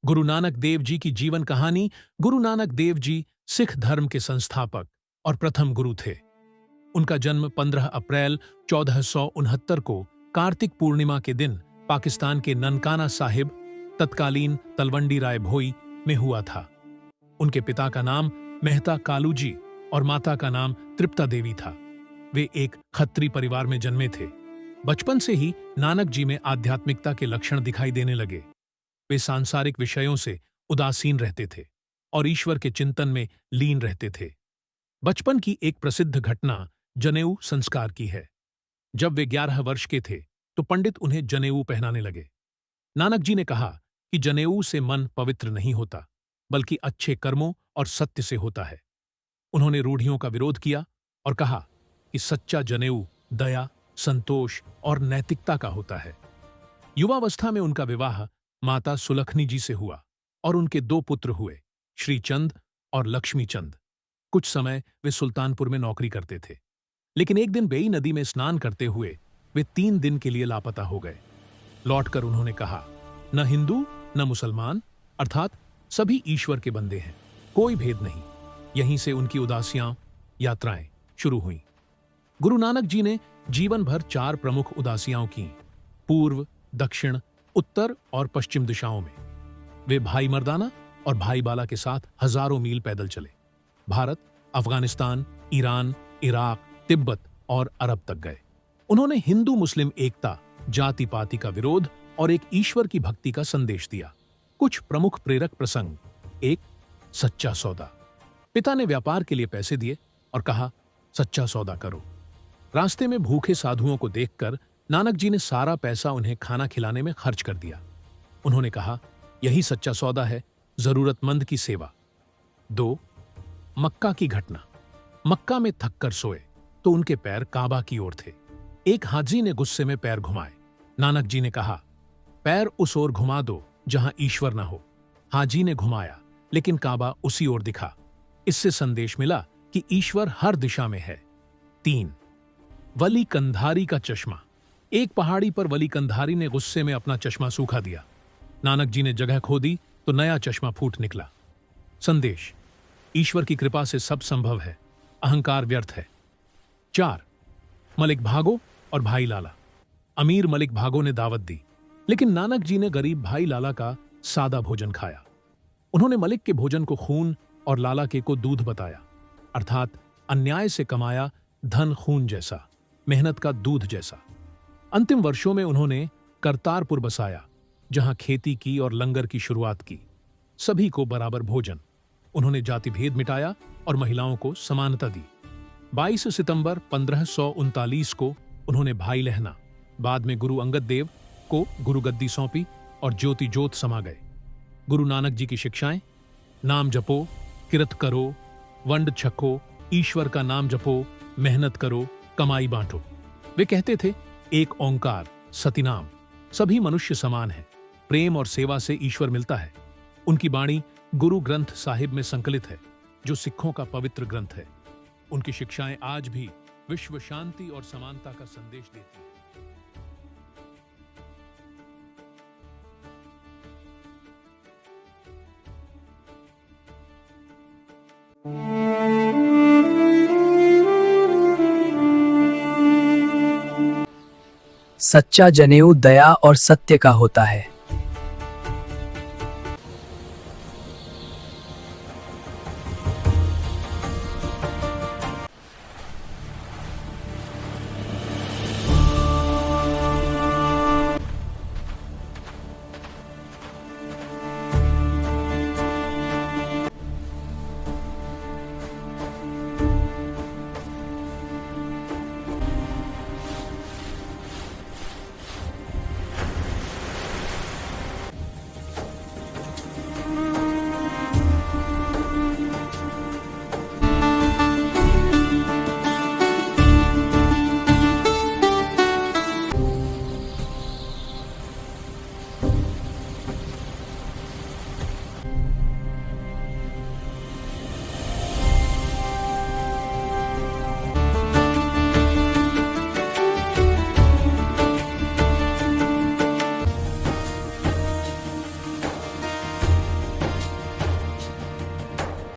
गुरु नानक देव जी की जीवन कहानी। गुरु नानक देव जी सिख धर्म के संस्थापक और प्रथम गुरु थे। उनका जन्म 15 अप्रैल 1469 को कार्तिक पूर्णिमा के दिन पाकिस्तान के ननकाना साहिब, तत्कालीन तलवंडी राय भोई में हुआ था। उनके पिता का नाम मेहता कालू जी और माता का नाम तृप्ता देवी था। वे एक खत्री परिवार में जन्मे थे। बचपन से ही नानक जी में आध्यात्मिकता के लक्षण दिखाई देने लगे। वे सांसारिक विषयों से उदासीन रहते थे और ईश्वर के चिंतन में लीन रहते थे। बचपन की एक प्रसिद्ध घटना जनेऊ संस्कार की है। जब वे 11 वर्ष के थे तो पंडित उन्हें जनेऊ पहनाने लगे। नानक जी ने कहा कि जनेऊ से मन पवित्र नहीं होता, बल्कि अच्छे कर्मों और सत्य से होता है। उन्होंने रूढ़ियों का विरोध किया और कहा कि सच्चा जनेऊ दया, संतोष और नैतिकता का होता है। युवावस्था में उनका विवाह माता सुलखनी जी से हुआ और उनके 2 पुत्र हुए, श्रीचंद और लक्ष्मीचंद। कुछ समय वे सुल्तानपुर में नौकरी करते थे, लेकिन एक दिन बेई नदी में स्नान करते हुए वे 3 दिन के लिए लापता हो गए। लौटकर उन्होंने कहा, न हिंदू न मुसलमान, अर्थात सभी ईश्वर के बंदे हैं, कोई भेद नहीं। यहीं से उनकी उदासियां यात्राएं शुरू हुईं। गुरु नानक जी ने जीवन भर 4 प्रमुख उदासियां की, पूर्व, दक्षिण, उत्तर और पश्चिम दिशाओं में। वे भाई मर्दाना और भाई बाला के साथ हजारों मील पैदल चले। भारत, अफगानिस्तान, ईरान, इराक, तिब्बत और अरब तक गए। उन्होंने हिंदू मुस्लिम एकता, जाति पाति का विरोध और एक ईश्वर की भक्ति का संदेश दिया। कुछ प्रमुख प्रेरक प्रसंग। 1. सच्चा सौदा। पिता ने व्यापार के लिए पैसे दिए और कहा, सच्चा सौदा करो। रास्ते में भूखे साधुओं को देखकर नानक जी ने सारा पैसा उन्हें खाना खिलाने में खर्च कर दिया। उन्होंने कहा, यही सच्चा सौदा है, जरूरतमंद की सेवा। 2. मक्का की घटना। मक्का में थककर सोए तो उनके पैर काबा की ओर थे। एक हाजी ने गुस्से में पैर घुमाए। नानक जी ने कहा, पैर उस ओर घुमा दो जहां ईश्वर न हो। हाजी ने घुमाया, लेकिन काबा उसी ओर दिखा। इससे संदेश मिला कि ईश्वर हर दिशा में है। 3. वली कंधारी का चश्मा। एक पहाड़ी पर वली कंधारी ने गुस्से में अपना चश्मा सूखा दिया। नानक जी ने जगह खोदी तो नया चश्मा फूट निकला। संदेश, ईश्वर की कृपा से सब संभव है, अहंकार व्यर्थ है। 4. मलिक भागो और भाई लाला। अमीर मलिक भागो ने दावत दी, लेकिन नानक जी ने गरीब भाई लाला का सादा भोजन खाया। उन्होंने मलिक के भोजन को खून और लाला के को दूध बताया, अर्थात अन्याय से कमाया धन खून जैसा, मेहनत का दूध जैसा। अंतिम वर्षों में उन्होंने करतारपुर बसाया, जहां खेती की और लंगर की शुरुआत की। सभी को बराबर भोजन। उन्होंने जाति भेद मिटाया और महिलाओं को समानता दी। 22 सितंबर 1539 को उन्होंने भाई लहना, बाद में गुरु अंगद देव को गुरुगद्दी सौंपी और ज्योति ज्योत समा गए। गुरु नानक जी की शिक्षाएं, नाम जपो, किरत करो, वंड छको, ईश्वर का नाम जपो, मेहनत करो, कमाई बांटो। वे कहते थे, एक ओंकार, सतीनाम, सभी मनुष्य समान हैं, प्रेम और सेवा से ईश्वर मिलता है। उनकी वाणी गुरु ग्रंथ साहिब में संकलित है, जो सिखों का पवित्र ग्रंथ है। उनकी शिक्षाएं आज भी विश्व शांति और समानता का संदेश देती हैं। सच्चा जनेऊ दया और सत्य का होता है।